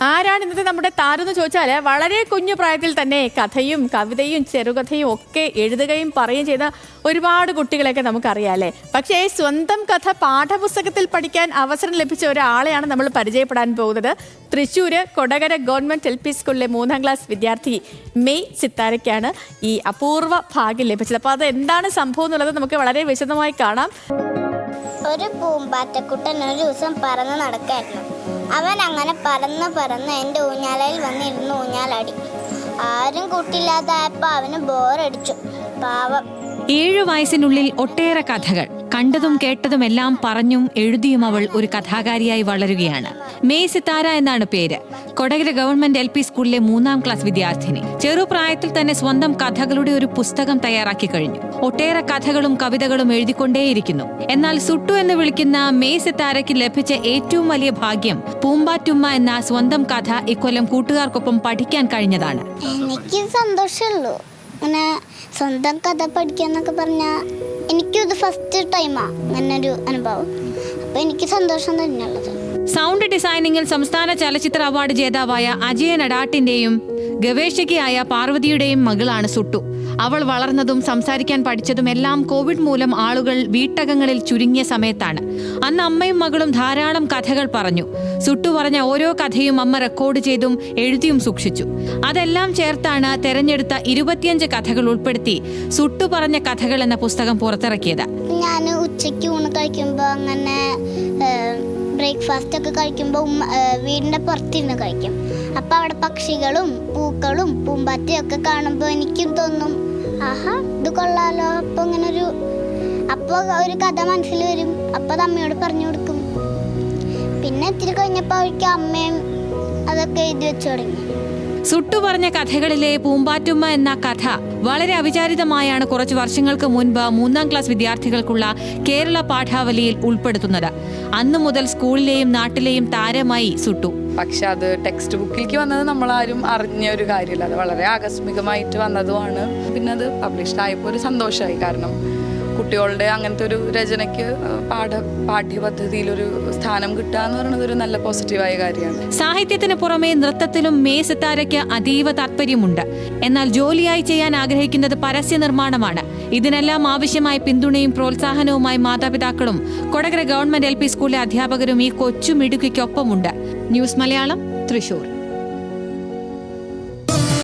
ആരാണ് ഇന്നത്തെ നമ്മുടെ താരെന്ന് ചോദിച്ചാൽ വളരെ കുഞ്ഞു പ്രായത്തിൽ തന്നെ കഥയും കവിതയും ചെറുകഥയും ഒക്കെ എഴുതുകയും പറയുകയും ചെയ്ത ഒരുപാട് കുട്ടികളെയൊക്കെ നമുക്കറിയാം അല്ലേ. പക്ഷേ സ്വന്തം കഥ പാഠപുസ്തകത്തിൽ പഠിക്കാൻ അവസരം ലഭിച്ച ഒരാളെയാണ് നമ്മൾ പരിചയപ്പെടാൻ പോകുന്നത്. തൃശ്ശൂര് കൊടകര ഗവൺമെന്റ് LP സ്കൂളിലെ 3ാം ക്ലാസ് വിദ്യാർത്ഥി മെയ് സിത്താരയ്ക്കാണ് ഈ അപൂർവ ഭാഗ്യം ലഭിച്ചത്. അപ്പോൾ അത് എന്താണ് സംഭവം എന്നുള്ളത് നമുക്ക് വളരെ വിശദമായി കാണാം. ഒരു പൂമ്പാറ്റക്കുട്ടൻ ഒരു ദിവസം പറന്ന് നടക്കായിരുന്നു. അവൻ അങ്ങനെ പറന്ന് എൻ്റെ ഊഞ്ഞാലയിൽ വന്നിരുന്ന് ഊഞ്ഞാലാടി. ആരും കൂട്ടില്ലാതായപ്പോൾ അവന് ബോറടിച്ചു. പാവം. 7 വയസ്സിനുള്ളിൽ ഒട്ടേറെ കഥകൾ കണ്ടതും കേട്ടതുമെല്ലാം പറഞ്ഞും എഴുതിയും അവൾ ഒരു കഥാകാരിയായി വളരുകയാണ്. മെയ് സിത്താര എന്നാണ് പേര്. കൊടകര ഗവൺമെന്റ് LP സ്കൂളിലെ 3ാം ക്ലാസ് വിദ്യാർത്ഥിനി. ചെറുപ്രായത്തിൽ തന്നെ സ്വന്തം കഥകളുടെ ഒരു പുസ്തകം തയ്യാറാക്കി കഴിഞ്ഞു. ഒട്ടേറെ കഥകളും കവിതകളും എഴുതിക്കൊണ്ടേയിരിക്കുന്നു. എന്നാൽ സുട്ടു എന്ന് വിളിക്കുന്ന മെയ് സിത്താരയ്ക്ക് ലഭിച്ച ഏറ്റവും വലിയ ഭാഗ്യം പൂമ്പാറ്റുമ്മ എന്ന സ്വന്തം കഥ ഇക്കൊല്ലം കൂട്ടുകാർക്കൊപ്പം പഠിക്കാൻ കഴിഞ്ഞതാണ്. എനിക്ക് സന്തോഷമുള്ളൂ. അങ്ങനെ സ്വന്തം കഥ പഠിക്കാന്നൊക്കെ പറഞ്ഞാൽ എനിക്കിത് ഫസ്റ്റ് ടൈമാ അങ്ങനെ ഒരു അനുഭവം. അപ്പൊ എനിക്ക് സന്തോഷം തന്നെയുള്ളത്. സൗണ്ട് ഡിസൈനിങ്ങിൽ സംസ്ഥാന ചലച്ചിത്ര അവാർഡ് ജേതാവായ അജയൻ അടാട്ടിന്റെയും ഗവേഷകയായ പാർവതിയുടെയും മകളാണ് സുട്ടു. അവൾ വളർന്നതും സംസാരിക്കാൻ പഠിച്ചതും എല്ലാം കോവിഡ് മൂലം ആളുകൾ വീട്ടകങ്ങളിൽ ചുരുങ്ങിയ സമയത്താണ്. അന്ന് അമ്മയും മകളും ധാരാളം കഥകൾ പറഞ്ഞു. സുട്ടു പറഞ്ഞ ഓരോ കഥയും അമ്മ റെക്കോർഡ് ചെയ്തും എഴുതിയും സൂക്ഷിച്ചു. അതെല്ലാം ചേർത്താണ് തെരഞ്ഞെടുത്ത 25 കഥകൾ ഉൾപ്പെടുത്തി സുട്ടു പറഞ്ഞ കഥകൾ എന്ന പുസ്തകം പുറത്തിറക്കിയത്. ഞാൻ ഉച്ചയ്ക്ക് ഊണ് കഴിക്കുമ്പോൾ അങ്ങനെ ബ്രേക്ക്ഫാസ്റ്റ് ഒക്കെ കഴിക്കുമ്പോൾ വീടിൻ്റെ പുറത്തിരുന്ന് കഴിക്കും. അപ്പം അവിടെ പക്ഷികളും പൂക്കളും പൂമ്പാറ്റയും ഒക്കെ കാണുമ്പോൾ എനിക്കും തോന്നും, ആഹാ ഇത് കൊള്ളാലോ. അപ്പോൾ ഒരു കഥ മനസ്സിൽ വരും. അപ്പോൾ അത് അമ്മയോട് പറഞ്ഞു കൊടുക്കും. പിന്നെ ഇത്തിരി കഴിഞ്ഞപ്പോൾ അവർക്ക് അമ്മയും അതൊക്കെ എഴുതി വെച്ചു തുടങ്ങി. സുട്ടു പറഞ്ഞ കഥകളിലെ പൂമ്പാറ്റുമ്മ എന്ന കഥ വളരെ അവിചാരിതമായാണ് കുറച്ചു വർഷങ്ങൾക്ക് മുൻപ് 3ാം ക്ലാസ് വിദ്യാർത്ഥികൾക്കുള്ള കേരള പാഠാവലിയിൽ ഉൾപ്പെടുത്തുന്നത്. അന്നു മുതൽ സ്കൂളിലെയും നാട്ടിലെയും താരമായി സുട്ടു. പക്ഷെ അത് ടെക്സ്റ്റ് ബുക്കിലേക്ക് വന്നത് നമ്മളാരും അറിഞ്ഞ ഒരു കാര്യമില്ല. അത് വളരെ ആകസ്മികമായിട്ട് വന്നതുമാണ്. പിന്നെ അത് പബ്ലിഷ്ഡ് ആയപ്പോൾ ഒരു സന്തോഷമായി. കാരണം കുട്ടികളുടെ അങ്ങനത്തെ ഒരു രചനയ്ക്ക് പാഠ്യപദ്ധതിയിലൊരു സ്ഥാനം കിട്ടുക എന്ന് പറയുന്നത് ഒരു നല്ല പോസിറ്റീവായ കാര്യമാണ്. സാഹിത്യത്തിന് പുറമെ നൃത്തത്തിലും മെയ് സിത്താരയ്ക്ക് അതീവ താല്പര്യമുണ്ട്. എന്നാൽ ജോലിയായി ചെയ്യാൻ ആഗ്രഹിക്കുന്നത് പരസ്യ നിർമ്മാണമാണ്. ഇതിനെല്ലാം ആവശ്യമായ പിന്തുണയും പ്രോത്സാഹനവുമായി മാതാപിതാക്കളും കൊടകര ഗവൺമെന്റ് LP സ്കൂളിലെ അധ്യാപകരും ഈ കൊച്ചു മിടുക്കിക്കൊപ്പമുണ്ട്. ന്യൂസ് മലയാളം, തൃശൂർ.